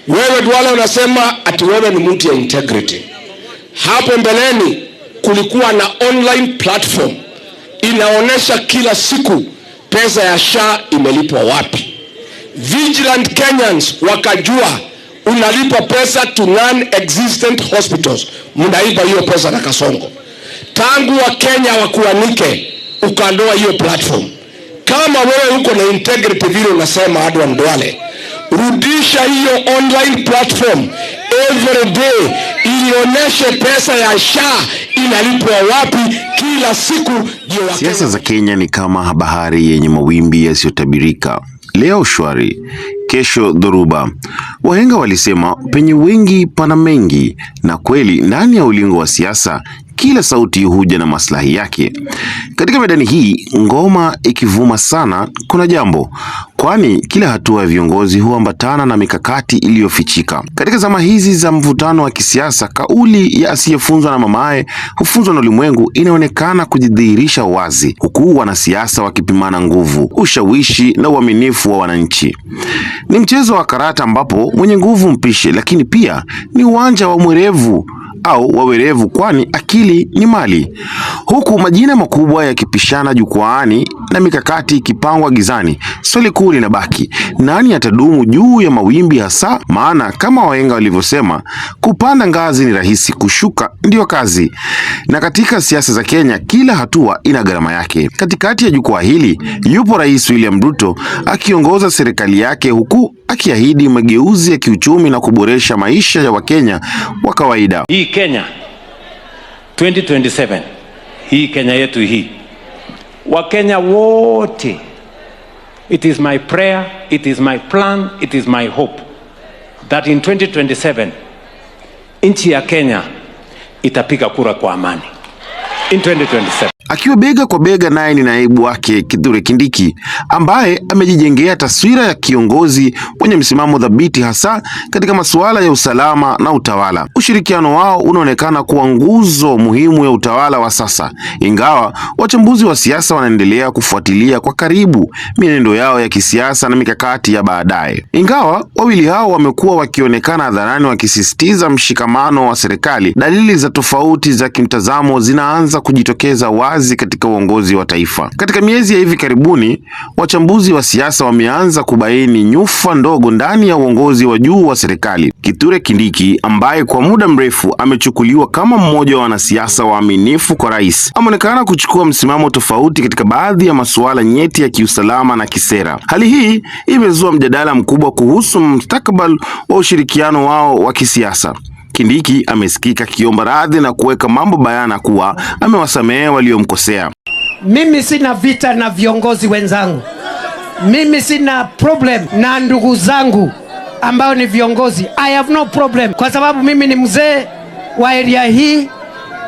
Wewe Duale unasema ati wewe ni mtu ya integrity. Hapo mbeleni kulikuwa na online platform inaonesha kila siku pesa ya SHA imelipwa wapi. Vigilant Kenyans wakajua unalipa pesa to non-existent hospitals. Mnaiba hiyo pesa na Kasongo. Tangu wa Kenya wakuanike ukandoa hiyo platform. Kama wewe uko na integrity vile unasema Adan Duale, rudisha hiyo online platform every day ilionyeshe pesa ya SHA inalipwa wapi kila siku. Siasa za Kenya ni kama bahari yenye mawimbi yasiyotabirika. Leo shwari, kesho dhoruba. Wahenga walisema penye wengi pana mengi, na kweli ndani ya ulingo wa siasa kila sauti huja na maslahi yake. Katika medani hii ngoma ikivuma sana kuna jambo, kwani kila hatua ya viongozi huambatana na mikakati iliyofichika. Katika zama hizi za mvutano wa kisiasa, kauli ya asiyefunzwa na mamaye hufunzwa na ulimwengu inaonekana kujidhihirisha wazi, huku wanasiasa wakipimana nguvu, ushawishi na uaminifu wa wananchi. Ni mchezo wa karata ambapo mwenye nguvu mpishe, lakini pia ni uwanja wa mwerevu au wawerevu, kwani akili ni mali. Huku majina makubwa yakipishana jukwaani na mikakati ikipangwa gizani, swali kuu linabaki: nani atadumu juu ya mawimbi hasa? Maana kama wahenga walivyosema, kupanda ngazi ni rahisi, kushuka ndio kazi. Na katika siasa za Kenya kila hatua ina gharama yake. Katikati ya jukwaa hili yupo Rais William Ruto akiongoza serikali yake, huku akiahidi mageuzi ya kiuchumi na kuboresha maisha ya Wakenya wa kawaida. Hii Kenya 2027, hii Kenya yetu hii, Wakenya wote, it is my prayer, it is my plan, it is my hope that in 2027 nchi ya Kenya itapiga kura kwa amani in 2027. Akiwa bega kwa bega naye ni naibu wake Kithure Kindiki, ambaye amejijengea taswira ya kiongozi mwenye msimamo dhabiti hasa katika masuala ya usalama na utawala. Ushirikiano wao unaonekana kuwa nguzo muhimu ya utawala wa sasa, ingawa wachambuzi wa siasa wanaendelea kufuatilia kwa karibu mienendo yao ya kisiasa na mikakati ya baadaye. Ingawa wawili hao wamekuwa wakionekana hadharani wakisisitiza mshikamano wa serikali, dalili za tofauti za kimtazamo zinaanza kujitokeza wazi katika uongozi wa taifa. Katika miezi ya hivi karibuni, wachambuzi wa siasa wameanza kubaini nyufa ndogo ndani ya uongozi wa juu wa serikali. Kithure Kindiki, ambaye kwa muda mrefu amechukuliwa kama mmoja wa wanasiasa waaminifu kwa rais, ameonekana kuchukua msimamo tofauti katika baadhi ya masuala nyeti ya kiusalama na kisera. Hali hii imezua mjadala mkubwa kuhusu mustakabali wa ushirikiano wao wa kisiasa. Kindiki amesikika kiomba radhi na kuweka mambo bayana kuwa amewasamehe waliomkosea. Mimi sina vita na viongozi wenzangu. Mimi sina problem na ndugu zangu ambao ni viongozi. I have no problem, kwa sababu mimi ni mzee wa area hii.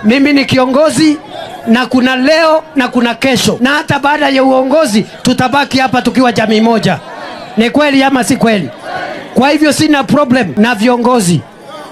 Mimi ni kiongozi, na kuna leo na kuna kesho, na hata baada ya uongozi tutabaki hapa tukiwa jamii moja. Ni kweli ama si kweli? Kwa hivyo sina problem na viongozi.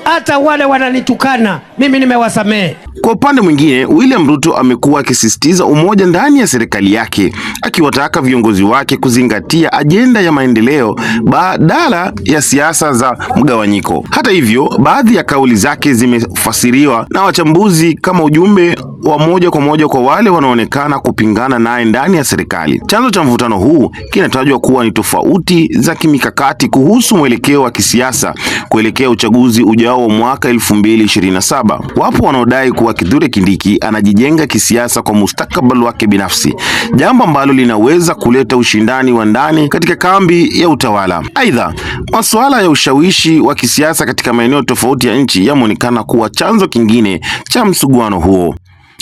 Hata wale wananitukana mimi nimewasamehe. Kwa upande mwingine, William Ruto amekuwa akisisitiza umoja ndani ya serikali yake, akiwataka viongozi wake kuzingatia ajenda ya maendeleo badala ya siasa za mgawanyiko. Hata hivyo, baadhi ya kauli zake zimefasiriwa na wachambuzi kama ujumbe wa moja kwa moja kwa wale wanaonekana kupingana naye ndani ya serikali. Chanzo cha mvutano huu kinatajwa kuwa ni tofauti za kimikakati kuhusu mwelekeo wa kisiasa kuelekea uchaguzi ujao wa mwaka 2027. Wapo wanaodai kuwa Kithure Kindiki anajijenga kisiasa kwa mustakabali wake binafsi, jambo ambalo linaweza kuleta ushindani wa ndani katika kambi ya utawala. Aidha, masuala ya ushawishi wa kisiasa katika maeneo tofauti ya nchi yameonekana kuwa chanzo kingine cha msuguano huo.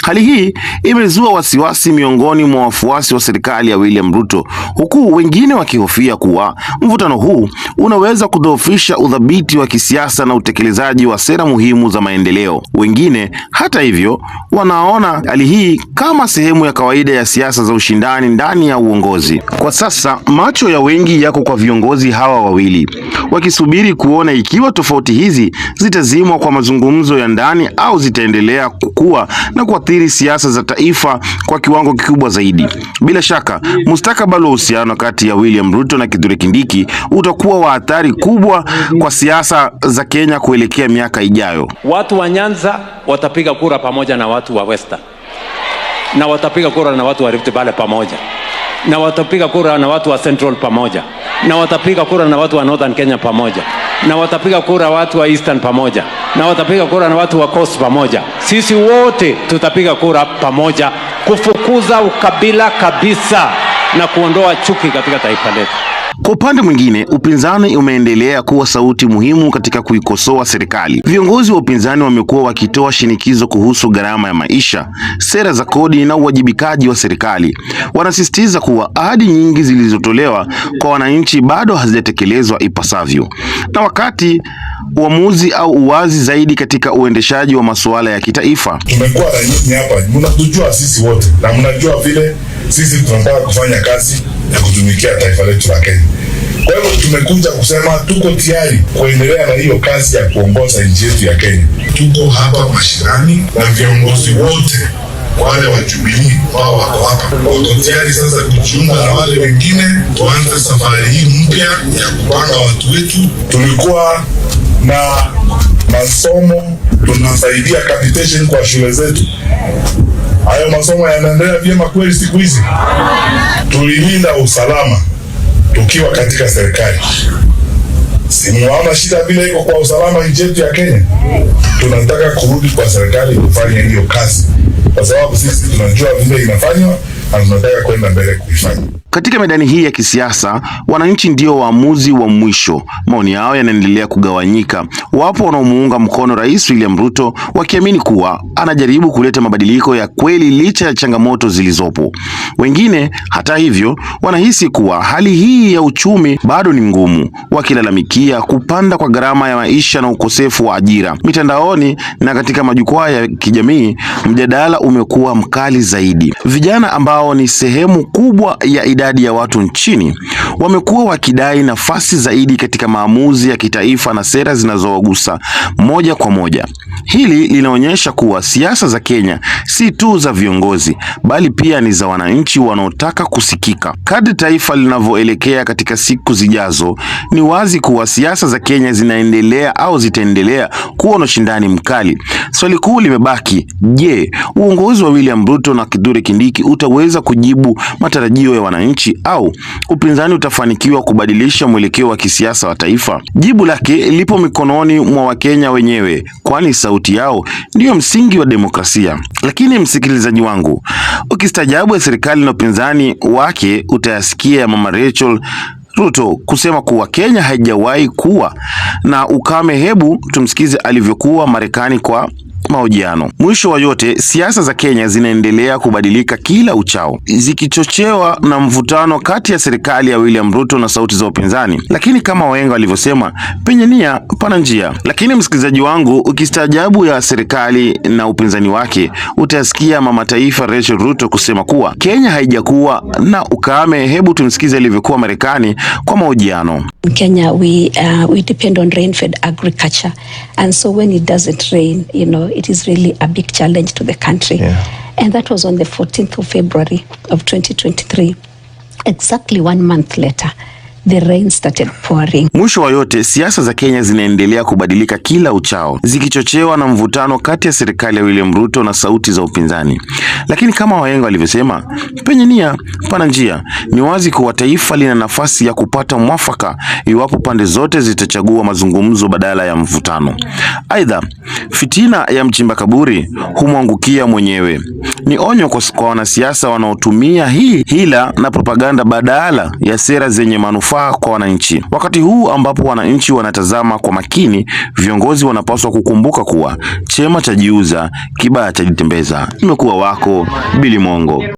Hali hii imezua wasiwasi miongoni mwa wafuasi wa serikali ya William Ruto, huku wengine wakihofia kuwa mvutano huu unaweza kudhoofisha udhabiti wa kisiasa na utekelezaji wa sera muhimu za maendeleo. Wengine, hata hivyo, wanaona hali hii kama sehemu ya kawaida ya siasa za ushindani ndani ya uongozi. Kwa sasa, macho ya wengi yako kwa viongozi hawa wawili, wakisubiri kuona ikiwa tofauti hizi zitazimwa kwa mazungumzo ya ndani au zitaendelea kukua na kwa kuathiri siasa za taifa kwa kiwango kikubwa zaidi. Bila shaka, mustakabali wa uhusiano kati ya William Ruto na Kithure Kindiki utakuwa wa athari kubwa kwa siasa za Kenya kuelekea miaka ijayo. Watu wa Nyanza watapiga kura pamoja na watu wa Western, na watapiga kura na watu wa Rift Valley pamoja, na watapiga kura na watu wa Central pamoja, na watapiga kura na watu wa Northern Kenya pamoja, na watapiga kura watu wa Eastern pamoja, na watapiga kura na watu wa Coast pamoja. Sisi wote tutapiga kura pamoja kufukuza ukabila kabisa na kuondoa chuki katika taifa letu. Kwa upande mwingine, upinzani umeendelea kuwa sauti muhimu katika kuikosoa serikali. Viongozi wa upinzani wamekuwa wakitoa shinikizo kuhusu gharama ya maisha, sera za kodi na uwajibikaji wa serikali. Wanasisitiza kuwa ahadi nyingi zilizotolewa kwa wananchi bado hazijatekelezwa ipasavyo. Na wakati uamuzi au uwazi zaidi katika uendeshaji wa masuala ya kitaifa. Tumekuwa na nyinyi hapa, mnatujua sisi wote na mnajua vile sisi tunataka kufanya kazi ya kutumikia taifa letu la Kenya. Kwa hivyo tumekuja kusema tuko tayari kuendelea na hiyo kazi ya kuongoza nchi yetu ya Kenya. Tuko hapa mashinani na viongozi wote wale wa Jubilee wao wako hapa. Wako tayari sasa kujiunga na wale wengine, tuanze safari hii mpya ya kupanga watu wetu. Tulikuwa na masomo, tunasaidia capitation kwa shule zetu. Hayo masomo yanaendelea vyema kweli siku hizi. Tulilinda usalama tukiwa katika serikali. Simuona shida vile iko kwa usalama nchi yetu ya Kenya. Tunataka kurudi kwa serikali kufanya hiyo kazi, kwa sababu sisi tunajua vile inafanywa na tunataka kwenda mbele kuifanya. Katika medani hii ya kisiasa, wananchi ndio waamuzi wa mwisho. Maoni yao yanaendelea kugawanyika. Wapo wanaomuunga mkono Rais William Ruto wakiamini kuwa anajaribu kuleta mabadiliko ya kweli licha ya changamoto zilizopo. Wengine, hata hivyo, wanahisi kuwa hali hii ya uchumi bado ni ngumu, wakilalamikia kupanda kwa gharama ya maisha na ukosefu wa ajira. Mitandaoni na katika majukwaa ya kijamii, mjadala umekuwa mkali zaidi. Vijana ambao ni sehemu kubwa ya idadi ya watu nchini wamekuwa wakidai nafasi zaidi katika maamuzi ya kitaifa na sera zinazowagusa moja kwa moja. Hili linaonyesha kuwa siasa za Kenya si tu za viongozi, bali pia ni za wananchi wanaotaka kusikika. Kadri taifa linavyoelekea katika siku zijazo, ni wazi kuwa siasa za Kenya zinaendelea au zitaendelea kuwa na ushindani mkali. Swali kuu limebaki, je, uongozi wa William Ruto na Kithure Kindiki utaweza kujibu matarajio ya wananchi au upinzani utafanikiwa kubadilisha mwelekeo wa kisiasa wa taifa? Jibu lake lipo mikononi mwa Wakenya wenyewe, kwani sauti yao ndiyo msingi wa demokrasia. Lakini msikilizaji wangu, ukistaajabu ya serikali na upinzani wake, utayasikia ya Mama Rachel Ruto kusema kuwa Kenya haijawahi kuwa na ukame. Hebu tumsikize alivyokuwa Marekani kwa mahojiano. Mwisho wa yote, siasa za Kenya zinaendelea kubadilika kila uchao, zikichochewa na mvutano kati ya serikali ya William Ruto na sauti za upinzani. Lakini kama wahenga walivyosema, penye nia pana njia. Lakini msikilizaji wangu, ukistaajabu ya serikali na upinzani wake, utasikia mama taifa Rachel Ruto kusema kuwa Kenya haijakuwa na ukame. Hebu tumsikize alivyokuwa Marekani kwa mahojiano. In Kenya we depend on rain-fed agriculture, and so when it doesn't rain, it is really a big challenge to the country. Yeah. And that was on the 14th of February of 2023. Exactly 1 month later, the rain started pouring. Mwisho wa yote, siasa za Kenya zinaendelea kubadilika kila uchao, zikichochewa na mvutano kati ya serikali ya William Ruto na sauti za upinzani. Lakini kama wahenga walivyosema, penye nia pana njia. Ni wazi kuwa taifa lina nafasi ya kupata mwafaka iwapo pande zote zitachagua mazungumzo badala ya mvutano. Aidha, fitina ya mchimba kaburi humwangukia mwenyewe. Ni onyo kwa wanasiasa wanaotumia hila na propaganda badala ya sera zenye manufaa kwa wananchi. Wakati huu ambapo wananchi wanatazama kwa makini, viongozi wanapaswa kukumbuka kuwa chema cha jiuza, kibaya cha jitembeza. Nimekuwa wako Billy Mongo.